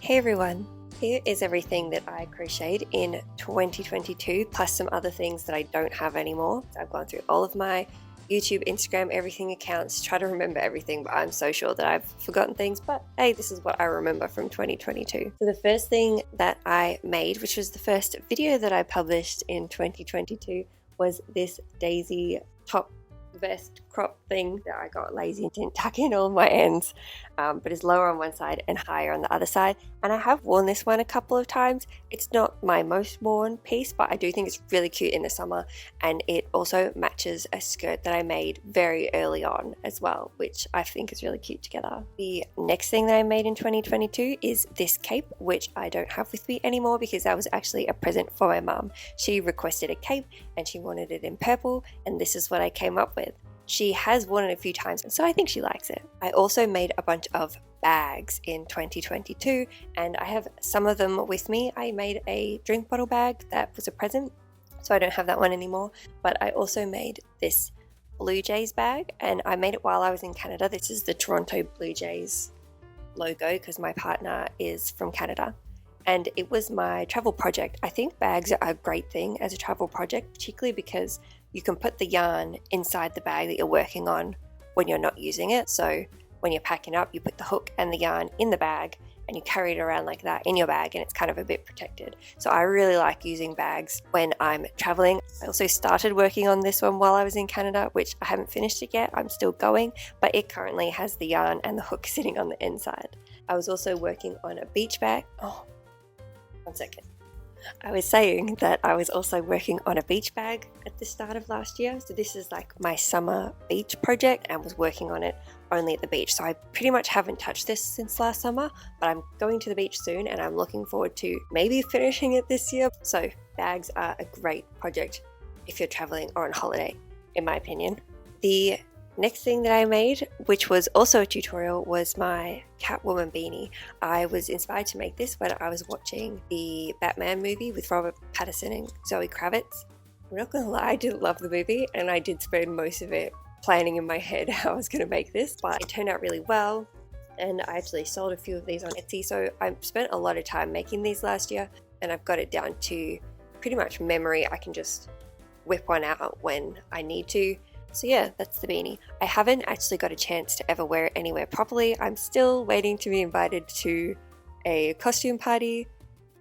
Hey everyone, here is everything that I crocheted in 2022 plus some other things that I don't have anymore. So I've gone through all of my YouTube, Instagram, everything accounts, try to remember everything, but I'm so sure that I've forgotten things, but hey, this is what I remember from 2022. So the first thing that I made, which was the first video that I published in 2022, was this daisy top vest crop thing that I got lazy and didn't tuck in all my ends, but is lower on one side and higher on the other side. And I have worn this one a couple of times. It's not my most worn piece, but I do think it's really cute in the summer, and it also matches a skirt that I made very early on as well, which I think is really cute together. The next thing that I made in 2022 is this cape, which I don't have with me anymore because that was actually a present for my mum. She requested a cape and she wanted it in purple, and this is what I came up with. She has worn it a few times, so I think she likes it. I also made a bunch of bags in 2022, and I have some of them with me. I made a drink bottle bag that was a present, so I don't have that one anymore. But I also made this Blue Jays bag, and I made it while I was in Canada. This is the Toronto Blue Jays logo because my partner is from Canada. And it was my travel project. I think bags are a great thing as a travel project, particularly because you can put the yarn inside the bag that you're working on when you're not using it. So when you're packing up, you put the hook and the yarn in the bag and you carry it around like that in your bag, and it's kind of a bit protected. So I really like using bags when I'm traveling. I also started working on this one while I was in Canada, which I haven't finished it yet. I'm still going, but it currently has the yarn and the hook sitting on the inside. I was also working on a beach bag. One second. I was saying that I was also working on a beach bag at the start of last year. So this is like my summer beach project, and was working on it only at the beach. So I pretty much haven't touched this since last summer, but I'm going to the beach soon and I'm looking forward to maybe finishing it this year. So bags are a great project if you're traveling or on holiday, in my opinion. The next thing that I made, which was also a tutorial, was my Catwoman beanie. I was inspired to make this when I was watching the Batman movie with Robert Pattinson and Zoe Kravitz. I'm not gonna lie, I didn't love the movie, and I did spend most of it planning in my head how I was gonna make this, but it turned out really well, and I actually sold a few of these on Etsy. So I spent a lot of time making these last year, and I've got it down to pretty much memory. I can just whip one out when I need to. So yeah, that's the beanie. I haven't actually got a chance to ever wear it anywhere properly. I'm still waiting to be invited to a costume party,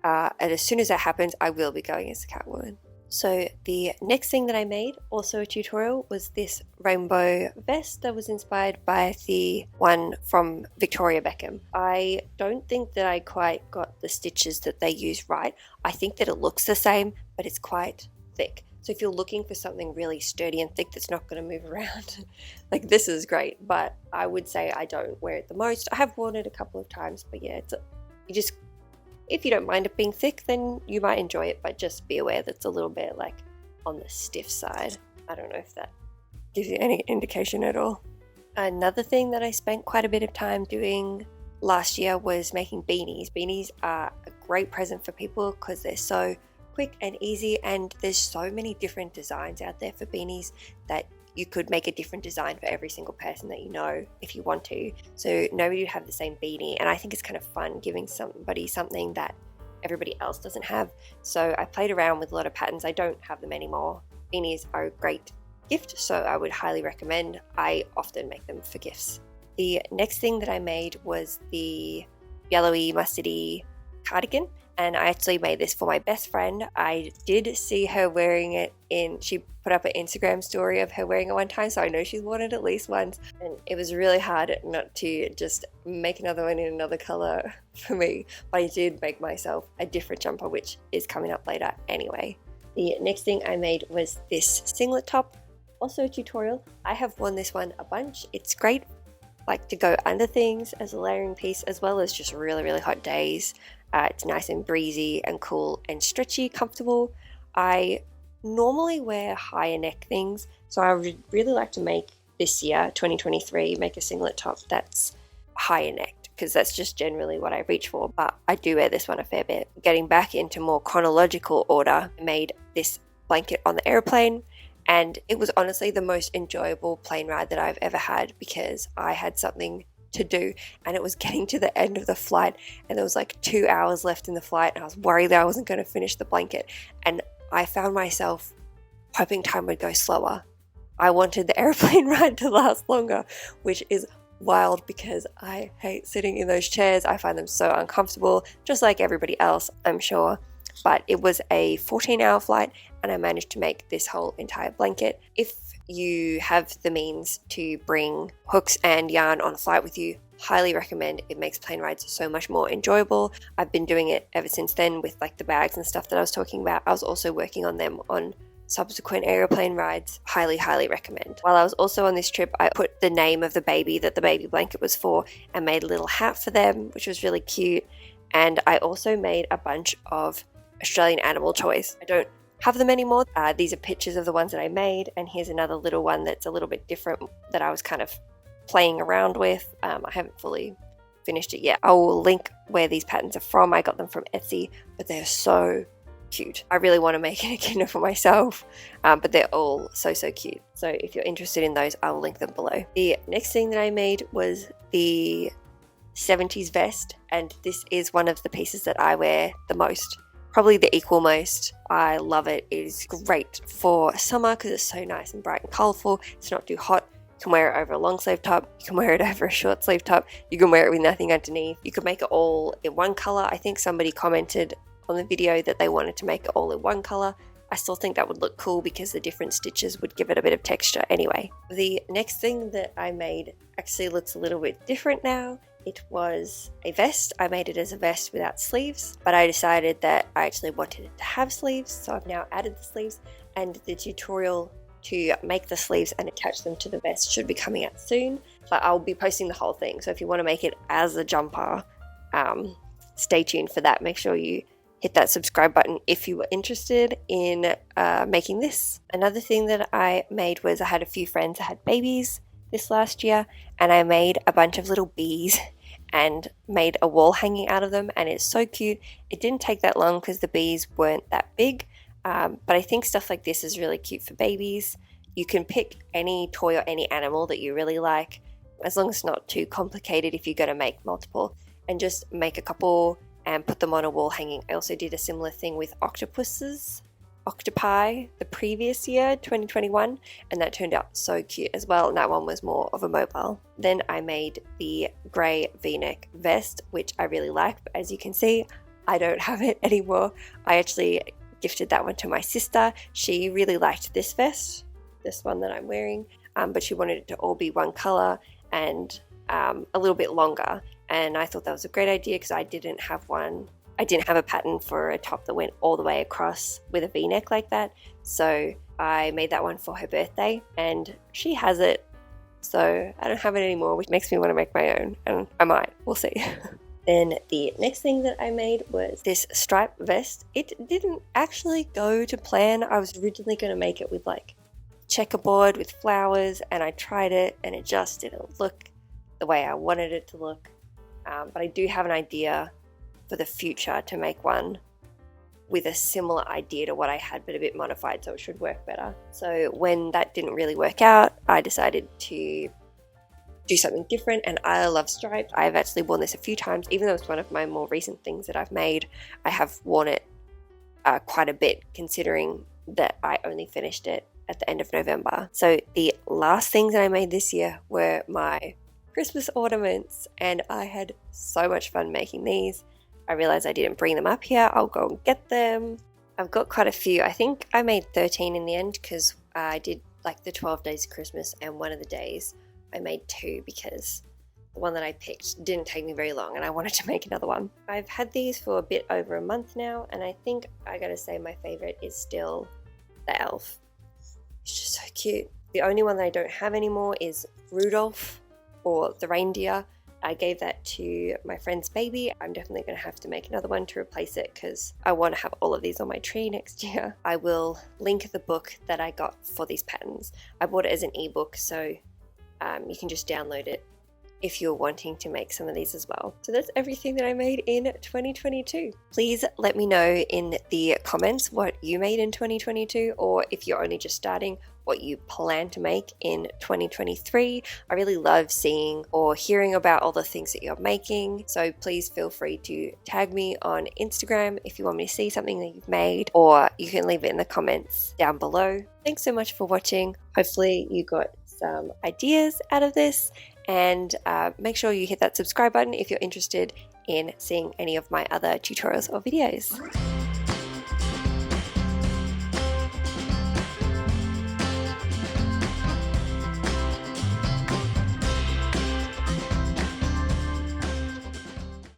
and as soon as that happens, I will be going as the Catwoman. So the next thing that I made, also a tutorial, was this rainbow vest that was inspired by the one from Victoria Beckham. I don't think that I quite got the stitches that they use right. I think that it looks the same, but it's quite thick. So if you're looking for something really sturdy and thick that's not going to move around, like this is great, but I would say I don't wear it the most. I have worn it a couple of times, but yeah, if you don't mind it being thick, then you might enjoy it, but just be aware that it's a little bit like on the stiff side. I don't know if that gives you any indication at all. Another thing that I spent quite a bit of time doing last year was making beanies. Beanies are a great present for people because they're so quick and easy, and there's so many different designs out there for beanies that you could make a different design for every single person that you know if you want to. So nobody would have the same beanie, and I think it's kind of fun giving somebody something that everybody else doesn't have. So I played around with a lot of patterns. I don't have them anymore. Beanies are a great gift, so I would highly recommend. I often make them for gifts. The next thing that I made was the yellowy mustardy cardigan, and I actually made this for my best friend. I did see her wearing it she put up an Instagram story of her wearing it one time, so I know she's worn it at least once, and it was really hard not to just make another one in another color for me, but I did make myself a different jumper, which is coming up later anyway. The next thing I made was this singlet top, also a tutorial. I have worn this one a bunch. It's great like to go under things as a layering piece, as well as just really hot days. It's nice and breezy and cool and stretchy, comfortable. I normally wear higher neck things, so I would really like to make this year, 2023, make a singlet top that's higher necked, because that's just generally what I reach for, but I do wear this one a fair bit. Getting back into more chronological order, I made this blanket on the airplane, and it was honestly the most enjoyable plane ride that I've ever had, because I had something to do, and it was getting to the end of the flight, and there was like 2 hours left in the flight, and I was worried that I wasn't going to finish the blanket, and I found myself hoping time would go slower. I wanted the airplane ride to last longer, which is wild because I hate sitting in those chairs. I find them so uncomfortable, just like everybody else, I'm sure. But it was a 14-hour flight, and I managed to make this whole entire blanket. If you have the means to bring hooks and yarn on a flight with you, highly recommend. It makes plane rides so much more enjoyable. I've been doing it ever since then with like the bags and stuff that I was talking about. I was also working on them on subsequent aeroplane rides. Highly recommend. While I was also on this trip, I put the name of the baby that the baby blanket was for and made a little hat for them, which was really cute. And I also made a bunch of Australian animal toys. I don't have them anymore. These are pictures of the ones that I made, and here's another little one that's a little bit different that I was kind of playing around with. I haven't fully finished it yet. I will link where these patterns are from. I got them from Etsy, but they're so cute. I really want to make it again for myself, but they're all so cute. So if you're interested in those, I will link them below. The next thing that I made was the 70s vest, and this is one of the pieces that I wear the most. Probably the equal most. I love it. It is great for summer because it's so nice and bright and colourful. It's not too hot. You can wear it over a long sleeve top. You can wear it over a short sleeve top. You can wear it with nothing underneath. You could make it all in one colour. I think somebody commented on the video that they wanted to make it all in one colour. I still think that would look cool because the different stitches would give it a bit of texture anyway. The next thing that I made actually looks a little bit different now. It was a vest. I made it as a vest without sleeves, but I decided that I actually wanted it to have sleeves, so I've now added the sleeves, and the tutorial to make the sleeves and attach them to the vest should be coming out soon, but I'll be posting the whole thing. So if you want to make it as a jumper, stay tuned for that. Make sure you hit that subscribe button if you were interested in making this. Another thing that I made was I had a few friends that had babies this last year, and I made a bunch of little bees and made a wall hanging out of them, and it's so cute. It didn't take that long because the bees weren't that big, but I think stuff like this is really cute for babies. You can pick any toy or any animal that you really like, as long as it's not too complicated if you're going to make multiple, and just make a couple and put them on a wall hanging. I also did a similar thing with octopi the previous year, 2021, and that turned out so cute as well, and that one was more of a mobile. Then I made the grey v-neck vest, which I really like, but as you can see, I don't have it anymore. I actually gifted that one to my sister. She really liked this vest, this one that I'm wearing, but she wanted it to all be one colour and a little bit longer, and I thought that was a great idea because I didn't have a pattern for a top that went all the way across with a v-neck like that, so I made that one for her birthday, and she has it, so I don't have it anymore, which makes me want to make my own, and I might, we'll see. Then the next thing that I made was this striped vest. It didn't actually go to plan. I was originally going to make it with like checkerboard with flowers, and I tried it and it just didn't look the way I wanted it to look, but I do have an idea for the future to make one with a similar idea to what I had, but a bit modified, so it should work better. So when that didn't really work out, I decided to do something different, and I love stripes. I've actually worn this a few times. Even though it's one of my more recent things that I've made, I have worn it quite a bit, considering that I only finished it at the end of November. So the last things that I made this year were my Christmas ornaments, and I had so much fun making these. I realized I didn't bring them up here. I'll go and get them. I've got quite a few. I think I made 13 in the end because I did like the 12 days of Christmas, and one of the days I made 2 because the one that I picked didn't take me very long and I wanted to make another one. I've had these for a bit over a month now, and I think I gotta say my favorite is still the elf. It's just so cute. The only one that I don't have anymore is Rudolph, or the reindeer. I gave that to my friend's baby. I'm definitely going to have to make another one to replace it because I want to have all of these on my tree next year. I will link the book that I got for these patterns. I bought it as an ebook, so you can just download it if you're wanting to make some of these as well. So that's everything that I made in 2022. Please let me know in the comments what you made in 2022, or if you're only just starting, what you plan to make in 2023. I really love seeing or hearing about all the things that you're making. So please feel free to tag me on Instagram if you want me to see something that you've made, or you can leave it in the comments down below. Thanks so much for watching. Hopefully you got some ideas out of this, and make sure you hit that subscribe button if you're interested in seeing any of my other tutorials or videos.